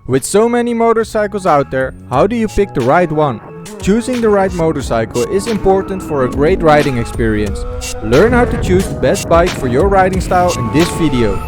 With so many motorcycles out there, how do you pick the right one? Choosing the right motorcycle is important for a great riding experience. Learn how to choose the best bike for your riding style in this video.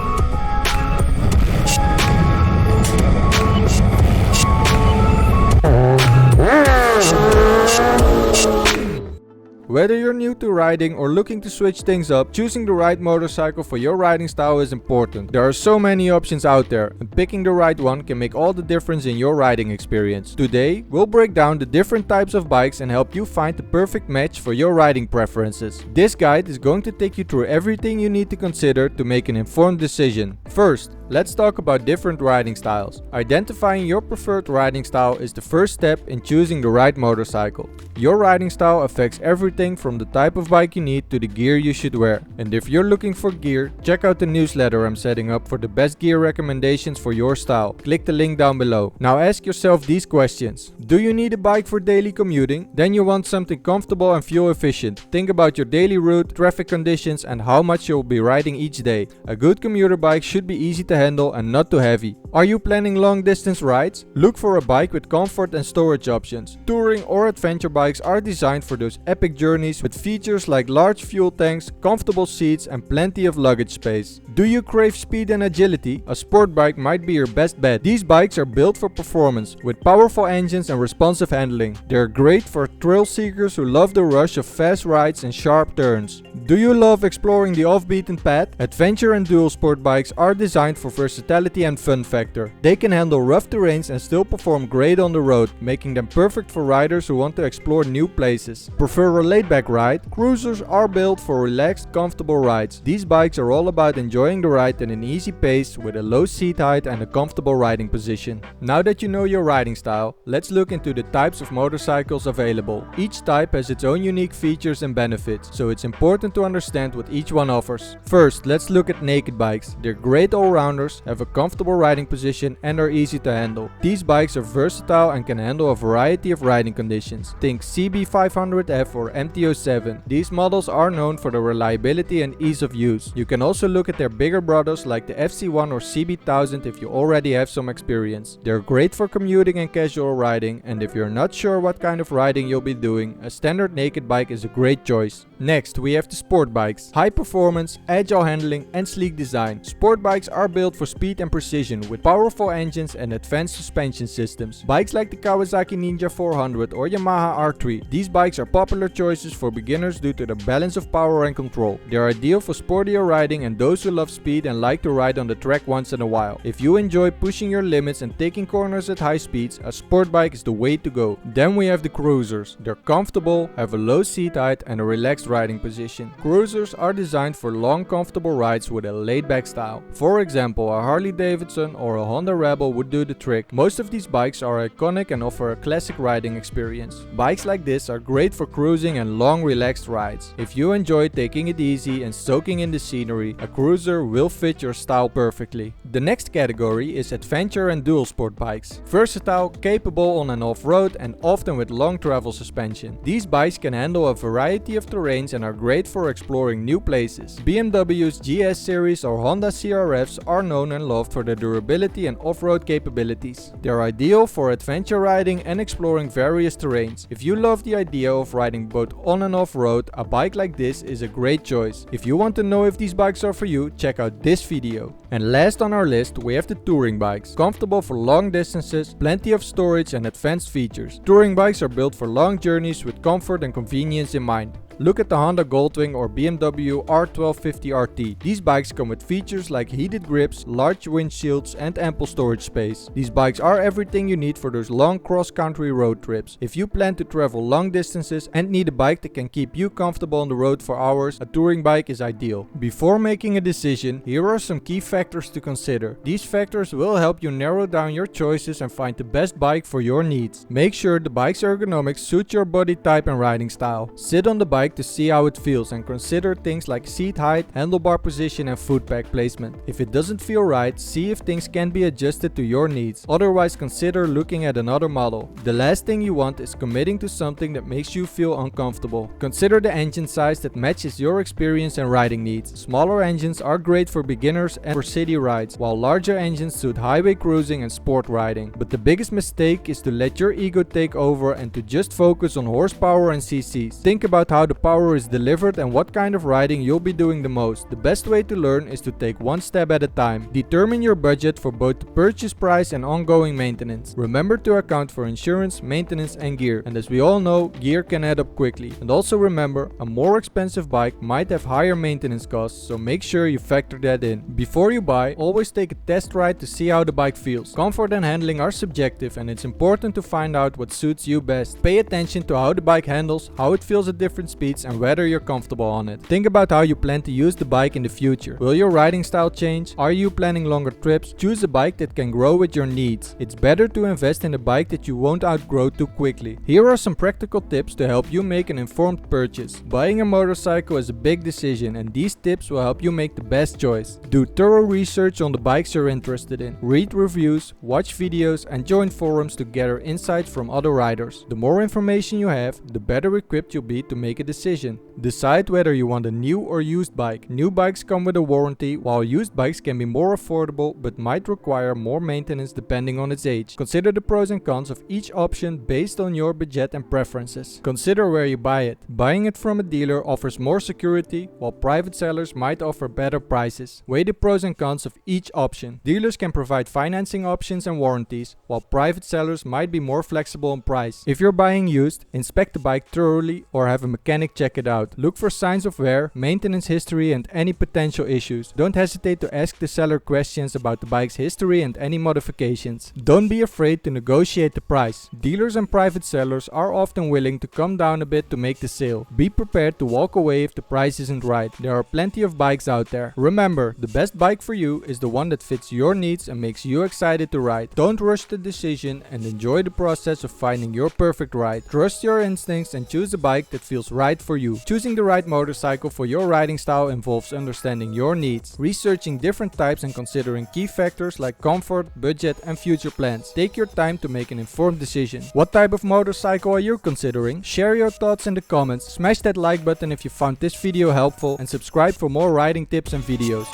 Whether you're new to riding or looking to switch things up, choosing the right motorcycle for your riding style is important. There are so many options out there, and picking the right one can make all the difference in your riding experience. Today, we'll break down the different types of bikes and help you find the perfect match for your riding preferences. This guide is going to take you through everything you need to consider to make an informed decision. First, let's talk about different riding styles. Identifying your preferred riding style is the first step in choosing the right motorcycle. Your riding style affects everything from the type of bike you need to the gear you should wear. And if you're looking for gear, check out the newsletter I'm setting up for the best gear recommendations for your style. Click the link down below. Now ask yourself these questions. Do you need a bike for daily commuting? Then you want something comfortable and fuel efficient. Think about your daily route, traffic conditions, and how much you'll be riding each day. A good commuter bike should be easy to handle and not too heavy. Are you planning long distance rides? Look for a bike with comfort and storage options. Touring or adventure bikes are designed for those epic journeys with features like large fuel tanks, comfortable seats, and plenty of luggage space. Do you crave speed and agility? A sport bike might be your best bet. These bikes are built for performance with powerful engines and responsive handling. They're great for thrill seekers who love the rush of fast rides and sharp turns. Do you love exploring the off-beaten path? Adventure and dual sport bikes are designed for versatility and fun factor. They can handle rough terrains and still perform great on the road, making them perfect for riders who want to explore new places. Prefer a laid-back ride? Cruisers are built for relaxed, comfortable rides. These bikes are all about enjoying the ride at an easy pace with a low seat height and a comfortable riding position. Now that you know your riding style, let's look into the types of motorcycles available. Each type has its own unique features and benefits, so it's important to understand what each one offers. First, let's look at naked bikes. They're great all-rounders, have a comfortable riding position, and are easy to handle. These bikes are versatile and can handle a variety of riding conditions. Think CB500F or MT-07. These models are known for their reliability and ease of use. You can also look at their bigger brothers like the FC1 or CB1000 if you already have some experience. They're great for commuting and casual riding, and if you're not sure what kind of riding you'll be doing, a standard naked bike is a great choice. Next, we have the sport bikes. High performance, agile handling, and sleek design. Sport bikes are built for speed and precision with powerful engines and advanced suspension systems. Bikes like the Kawasaki Ninja 400 or Yamaha R3. These bikes are popular choices for beginners due to their balance of power and control. They're ideal for sportier riding and those who love speed and like to ride on the track once in a while. If you enjoy pushing your limits and taking corners at high speeds, a sport bike is the way to go. Then we have the cruisers. They're comfortable, have a low seat height, and a relaxed riding position. Cruisers are designed for long, comfortable rides with a laid-back style. For example, a Harley Davidson or a Honda Rebel would do the trick. Most of these bikes are iconic and offer a classic riding experience. Bikes like this are great for cruising and long, relaxed rides. If you enjoy taking it easy and soaking in the scenery, a cruiser will fit your style perfectly. The next category is adventure and dual sport bikes. Versatile, capable on and off-road, and often with long travel suspension. These bikes can handle a variety of terrains and are great for exploring new places. BMW's GS series or Honda CRFs are known and loved for their durability and off-road capabilities. They're ideal for adventure riding and exploring various terrains. If you love the idea of riding both on and off-road, a bike like this is a great choice. If you want to know if these bikes are for you, check out this video. And last on our list, we have the touring bikes. Comfortable for long distances, plenty of storage, and advanced features. Touring bikes are built for long journeys with comfort and convenience in mind. Look at the Honda Goldwing or BMW R1250 RT. These bikes come with features like heated grips, large windshields, and ample storage space. These bikes are everything you need for those long cross-country road trips. If you plan to travel long distances and need a bike that can keep you comfortable on the road for hours, a touring bike is ideal. Before making a decision, here are some key factors to consider. These factors will help you narrow down your choices and find the best bike for your needs. Make sure the bike's ergonomics suit your body type and riding style. Sit on the bike bike to see how it feels and consider things like seat height, handlebar position and foot peg placement. If it doesn't feel right, see if things can be adjusted to your needs. Otherwise, consider looking at another model. The last thing you want is committing to something that makes you feel uncomfortable. Consider the engine size that matches your experience and riding needs. Smaller engines are great for beginners and for city rides, while larger engines suit highway cruising and sport riding. But the biggest mistake is to let your ego take over and to just focus on horsepower and cc's. Think about how the power is delivered and what kind of riding you'll be doing the most. The best way to learn is to take one step at a time. Determine your budget for both the purchase price and ongoing maintenance. Remember to account for insurance, maintenance and gear. And as we all know, gear can add up quickly. And also remember, a more expensive bike might have higher maintenance costs, so make sure you factor that in. Before you buy, always take a test ride to see how the bike feels. Comfort and handling are subjective and it's important to find out what suits you best. Pay attention to how the bike handles, how it feels at different speeds and whether you're comfortable on it. Think about how you plan to use the bike in the future. Will your riding style change? Are you planning longer trips? Choose a bike that can grow with your needs. It's better to invest in a bike that you won't outgrow too quickly. Here are some practical tips to help you make an informed purchase. Buying a motorcycle is a big decision and these tips will help you make the best choice. Do thorough research on the bikes you're interested in. Read reviews, watch videos and join forums to gather insights from other riders. The more information you have, the better equipped you'll be to make a decision. Decide whether you want a new or used bike. New bikes come with a warranty, while used bikes can be more affordable but might require more maintenance depending on its age. Consider the pros and cons of each option based on your budget and preferences. Consider where you buy it. Buying it from a dealer offers more security, while private sellers might offer better prices. Weigh the pros and cons of each option. Dealers can provide financing options and warranties, while private sellers might be more flexible on price. If you're buying used, inspect the bike thoroughly or have a mechanic check it out. Look for signs of wear, maintenance history and any potential issues. Don't hesitate to ask the seller questions about the bike's history and any modifications. Don't be afraid to negotiate the price. Dealers and private sellers are often willing to come down a bit to make the sale. Be prepared to walk away if the price isn't right. There are plenty of bikes out there. Remember, the best bike for you is the one that fits your needs and makes you excited to ride. Don't rush the decision and enjoy the process of finding your perfect ride. Trust your instincts and choose a bike that feels right for you. Choosing the right motorcycle for your riding style involves understanding your needs, researching different types and considering key factors like comfort, budget and future plans. Take your time to make an informed decision. What type of motorcycle are you considering? Share your thoughts in the comments, smash that like button if you found this video helpful and subscribe for more riding tips and videos.